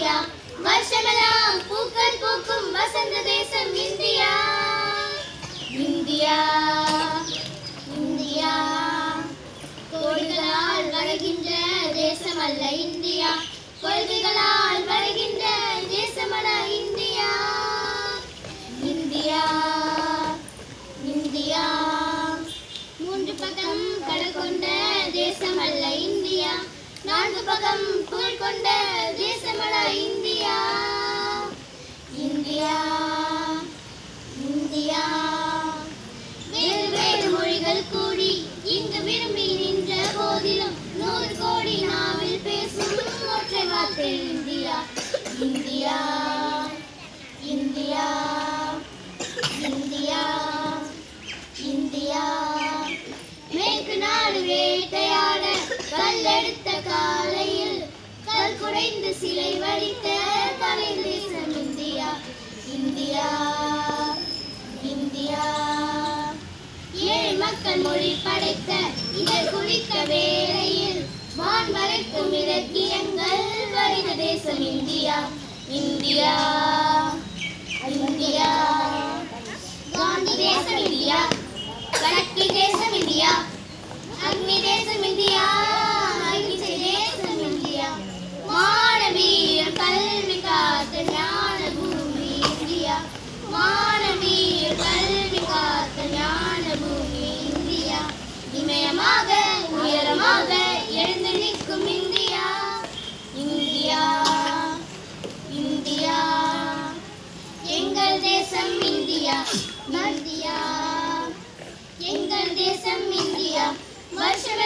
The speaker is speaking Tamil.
இந்தியா, வருஷமெல்லாம் பூக்கள் பூக்கும் வசந்த தேசம் இந்தியா. இந்தியா இந்தியா, கோடிகளால் வளர்கின்ற தேசம் அல்ல இந்தியா, கொள்கைகளால் வளர்கின்ற தேசமல்ல இந்தியா. இந்தியா இந்தியா, மூன்று பக்கம் கடல் கொண்ட தேசம் அல்ல இந்தியா, நான்கு பக்கம் புகழ் கொண்ட தேசமல்ல இந்தியா. இந்தியா இந்தியா, வேறு வேறு மொழிகள் கூடி இங்கு விரும்பி நின்ற போதிலும் 100 கோடி நாவில் பேசும் ஒற்றை வார்த்தை India. India India India India, மேற்கு நாடு வேட்டையாட கல்லெடுத்த காலையில் கல் குடைந்து சிலை வடித்த கலை தேசம் இந்தியா. இந்தியா இந்தியா, ஏழை மக்கள் மொழி படைத்த இதழ் குடித்த வேளையில் வான் வரைக்கும் இலக்கியங்கள் வரைந்த தேசம் இந்தியா. இந்தியா இந்தியா, காந்தி தேசம் இந்தியா, கலக்கி தேசம் இந்தியா, அக்னி தேசம் இந்தியா, அகிம்சை தேசம் இந்தியா, மாணவியர் கல்வி காத்த ஞான பூமி இந்தியா, மாணவியர் கல்வி காத்த ஞான பூமி இந்தியா, இமயமாக உயரமாக எழுந்து நிற்கும் இந்தியா. இந்தியா இந்தியா, எங்கள் தேசம் இந்தியா. இந்தியா எங்கள் தேசம் இந்தியா, வருஷம்